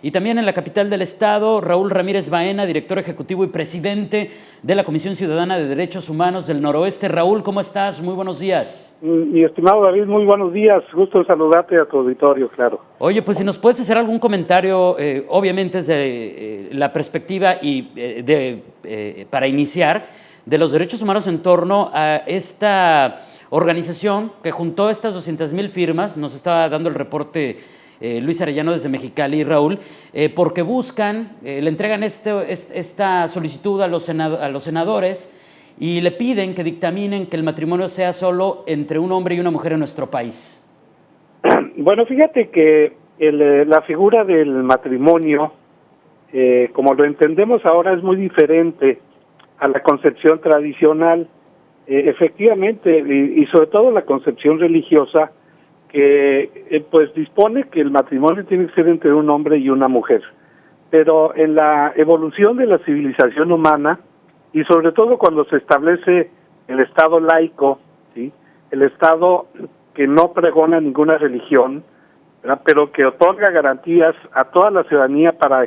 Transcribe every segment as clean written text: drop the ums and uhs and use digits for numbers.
y también en la capital del estado, Raúl Ramírez Baena, director ejecutivo y presidente de la Comisión Ciudadana de Derechos Humanos del Noroeste. Raúl, ¿cómo estás? Muy buenos días. Mi estimado David, muy buenos días. Gusto en saludarte a tu auditorio, claro. Oye, pues si nos puedes hacer algún comentario, obviamente desde la perspectiva y para iniciar, de los derechos humanos en torno a esta organización que juntó estas 200,000 firmas, nos estaba dando el reporte Luis Arellano desde Mexicali y Raúl, porque buscan, le entregan esta solicitud a los senadores y le piden que dictaminen que el matrimonio sea solo entre un hombre y una mujer en nuestro país. Bueno, fíjate que la figura del matrimonio, como lo entendemos ahora, es muy diferente a la concepción tradicional. Efectivamente, y sobre todo la concepción religiosa, que pues dispone que el matrimonio tiene que ser entre un hombre y una mujer. Pero en la evolución de la civilización humana, y sobre todo cuando se establece el Estado laico, ¿sí?, el Estado que no pregona ninguna religión, ¿verdad?, pero que otorga garantías a toda la ciudadanía para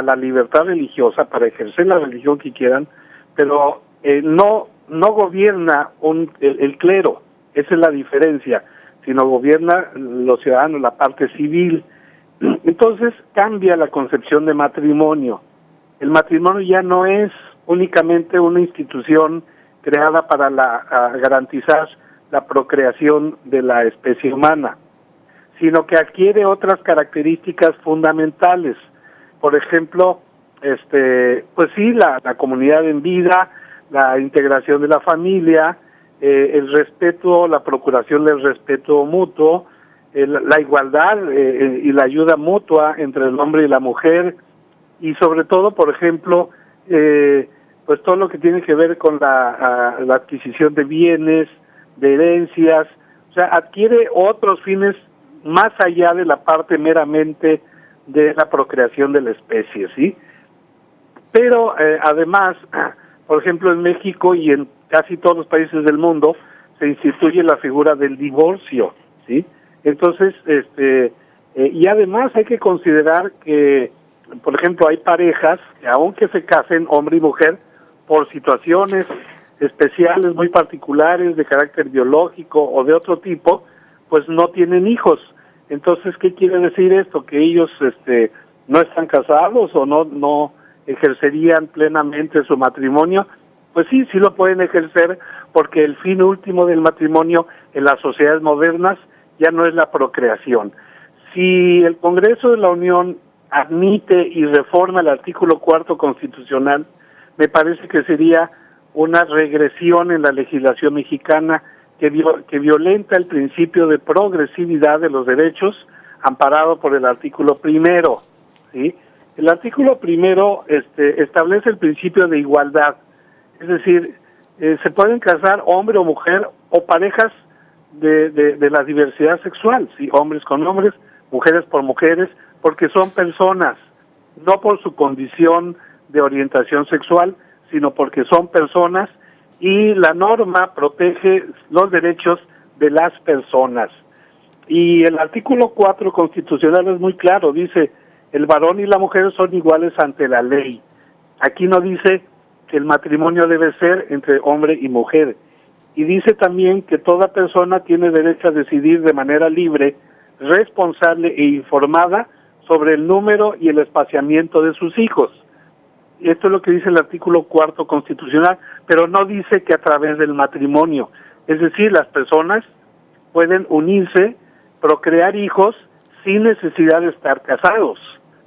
la libertad religiosa, para ejercer la religión que quieran, pero no gobierna el clero, esa es la diferencia, sino gobierna los ciudadanos, la parte civil. Entonces cambia la concepción de matrimonio. El matrimonio ya no es únicamente una institución creada para garantizar la procreación de la especie humana, sino que adquiere otras características fundamentales. Por ejemplo, pues sí, la comunidad en vida, la integración de la familia, el respeto, la procuración del respeto mutuo, la igualdad y la ayuda mutua entre el hombre y la mujer, y sobre todo, por ejemplo, pues todo lo que tiene que ver con la adquisición de bienes, de herencias, o sea, adquiere otros fines más allá de la parte meramente de la procreación de la especie, ¿sí? Pero además, por ejemplo, en México y en casi todos los países del mundo se instituye la figura del divorcio, ¿sí? Entonces, y además hay que considerar que, por ejemplo, hay parejas que aunque se casen hombre y mujer por situaciones especiales muy particulares de carácter biológico o de otro tipo, pues no tienen hijos. Entonces, ¿qué quiere decir esto? Que ellos no están casados o no ejercerían plenamente su matrimonio. Pues sí lo pueden ejercer, porque el fin último del matrimonio en las sociedades modernas ya no es la procreación. Si el Congreso de la Unión admite y reforma el artículo 4 constitucional, me parece que sería una regresión en la legislación mexicana que violenta el principio de progresividad de los derechos amparado por el artículo 1, ¿sí? El artículo 1 establece el principio de igualdad, es decir, se pueden casar hombre o mujer o parejas de la diversidad sexual, ¿sí?, hombres con hombres, mujeres por mujeres, porque son personas, no por su condición de orientación sexual, sino porque son personas, y la norma protege los derechos de las personas. Y el artículo 4 constitucional es muy claro, dice: el varón y la mujer son iguales ante la ley. Aquí no dice que el matrimonio debe ser entre hombre y mujer. Y dice también que toda persona tiene derecho a decidir de manera libre, responsable e informada sobre el número y el espaciamiento de sus hijos. Esto es lo que dice el artículo 4 constitucional, pero no dice que a través del matrimonio. Es decir, las personas pueden unirse, procrear hijos sin necesidad de estar casados,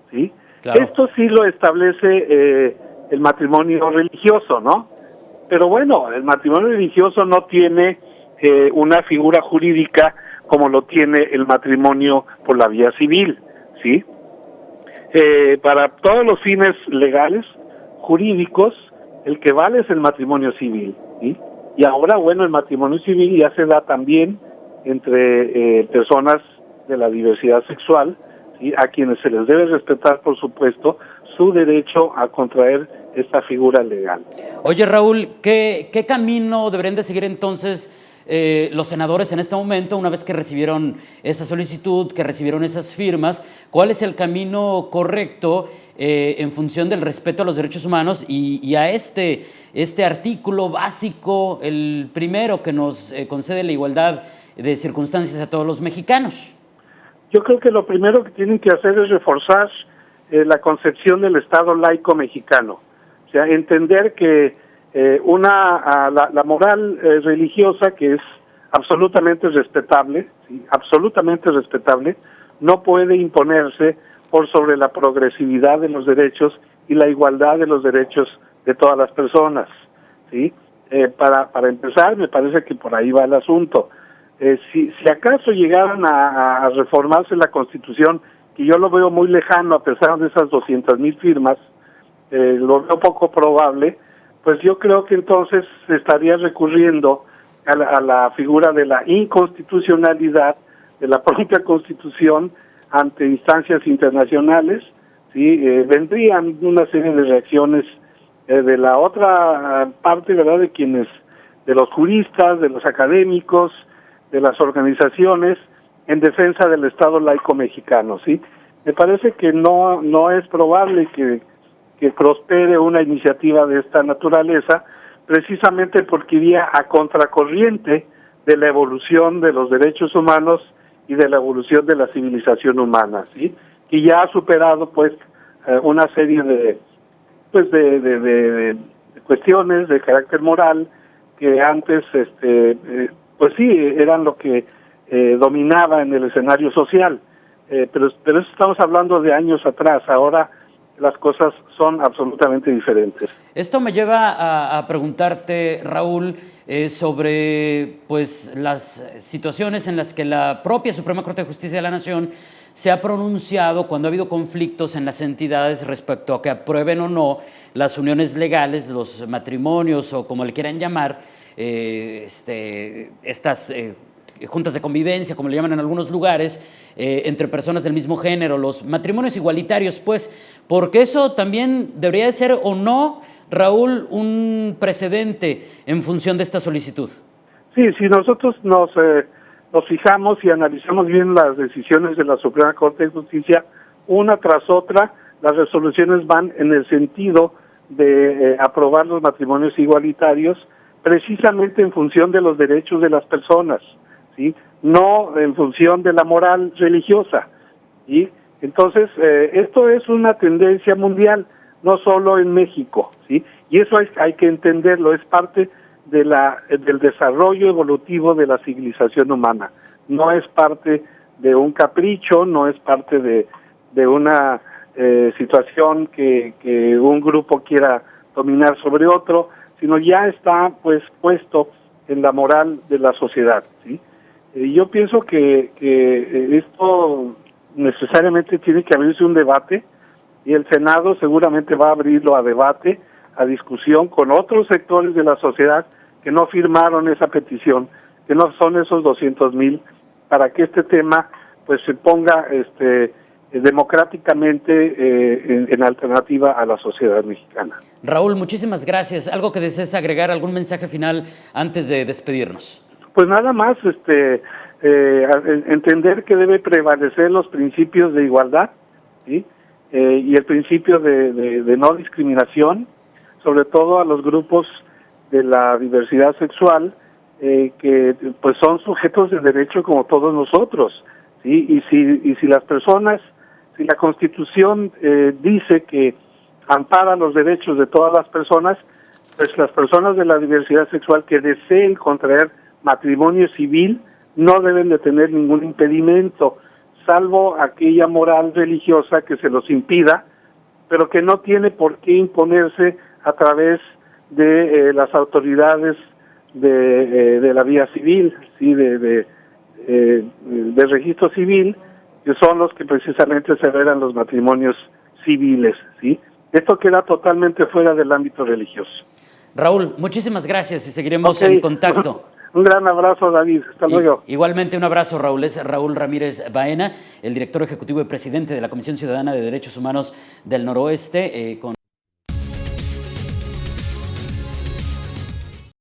¿sí? Claro. Esto sí lo establece el matrimonio religioso, ¿no? Pero bueno, el matrimonio religioso no tiene una figura jurídica como lo tiene el matrimonio por la vía civil, ¿sí? Para todos los fines legales, jurídicos, el que vale es el matrimonio civil, ¿sí? Y ahora, bueno, el matrimonio civil ya se da también entre personas de la diversidad sexual, ¿sí?, a quienes se les debe respetar, por supuesto, su derecho a contraer esta figura legal. Oye, Raúl, ¿qué camino deberían de seguir entonces los senadores en este momento, una vez que recibieron esa solicitud, que recibieron esas firmas, cuál es el camino correcto en función del respeto a los derechos humanos y a este artículo básico, el primero que nos concede la igualdad de circunstancias a todos los mexicanos? Yo creo que lo primero que tienen que hacer es reforzar la concepción del Estado laico mexicano. O sea, entender que la moral religiosa, que es absolutamente respetable, ¿sí? Absolutamente respetable, no puede imponerse por sobre la progresividad de los derechos y la igualdad de los derechos de todas las personas, ¿sí? Para empezar, me parece que por ahí va el asunto. Si acaso llegaran a reformarse la Constitución, que yo lo veo muy lejano a pesar de esas 200,000 firmas, lo veo poco probable, pues yo creo que entonces se estaría recurriendo a la figura de la inconstitucionalidad de la propia Constitución ante instancias internacionales, ¿sí? Vendrían una serie de reacciones de la otra parte, ¿verdad?, de los juristas, de los académicos, de las organizaciones en defensa del Estado laico mexicano, ¿sí? Me parece que no es probable que prospere una iniciativa de esta naturaleza, precisamente porque iría a contracorriente de la evolución de los derechos humanos y de la evolución de la civilización humana, ¿sí? Y ya ha superado, pues, una serie de cuestiones de carácter moral que antes, pues sí, eran lo que dominaba en el escenario social, pero eso estamos hablando de años atrás. Ahora las cosas son absolutamente diferentes. Esto me lleva a preguntarte, Raúl, sobre pues las situaciones en las que la propia Suprema Corte de Justicia de la Nación se ha pronunciado cuando ha habido conflictos en las entidades respecto a que aprueben o no las uniones legales, los matrimonios o como le quieran llamar, estas juntas de convivencia, como le llaman en algunos lugares, entre personas del mismo género, los matrimonios igualitarios, pues, porque eso también debería de ser o no, Raúl, un precedente en función de esta solicitud. Sí, si nosotros nos fijamos y analizamos bien las decisiones de la Suprema Corte de Justicia, una tras otra, las resoluciones van en el sentido de aprobar los matrimonios igualitarios, precisamente en función de los derechos de las personas, ¿sí? No en función de la moral religiosa, ¿sí? Entonces, esto es una tendencia mundial, no solo en México, ¿sí? Y eso hay que entenderlo, es parte del desarrollo evolutivo de la civilización humana. No es parte de un capricho, no es parte de una situación que un grupo quiera dominar sobre otro, sino ya está pues puesto en la moral de la sociedad, ¿sí? Yo pienso que esto necesariamente tiene que abrirse un debate, y el Senado seguramente va a abrirlo a debate, a discusión con otros sectores de la sociedad que no firmaron esa petición, que no son esos 200,000, para que este tema pues se ponga democráticamente en alternativa a la sociedad mexicana. Raúl, muchísimas gracias. ¿Algo que desees agregar, algún mensaje final antes de despedirnos? Pues nada más, entender que debe prevalecer los principios de igualdad, ¿sí? Y el principio de no discriminación, sobre todo a los grupos de la diversidad sexual, que pues son sujetos de derecho como todos nosotros, ¿sí? Y si las personas, si la Constitución dice que ampara los derechos de todas las personas, pues las personas de la diversidad sexual que deseen contraer matrimonio civil no deben de tener ningún impedimento, salvo aquella moral religiosa que se los impida, pero que no tiene por qué imponerse a través de las autoridades de la vía civil, ¿sí? de registro civil, que son los que precisamente celebran los matrimonios civiles, ¿sí? Esto queda totalmente fuera del ámbito religioso. Raúl, muchísimas gracias y seguiremos en contacto. Un gran abrazo, David. Hasta luego. Igualmente un abrazo, Raúl. Es Raúl Ramírez Baena, el director ejecutivo y presidente de la Comisión Ciudadana de Derechos Humanos del Noroeste.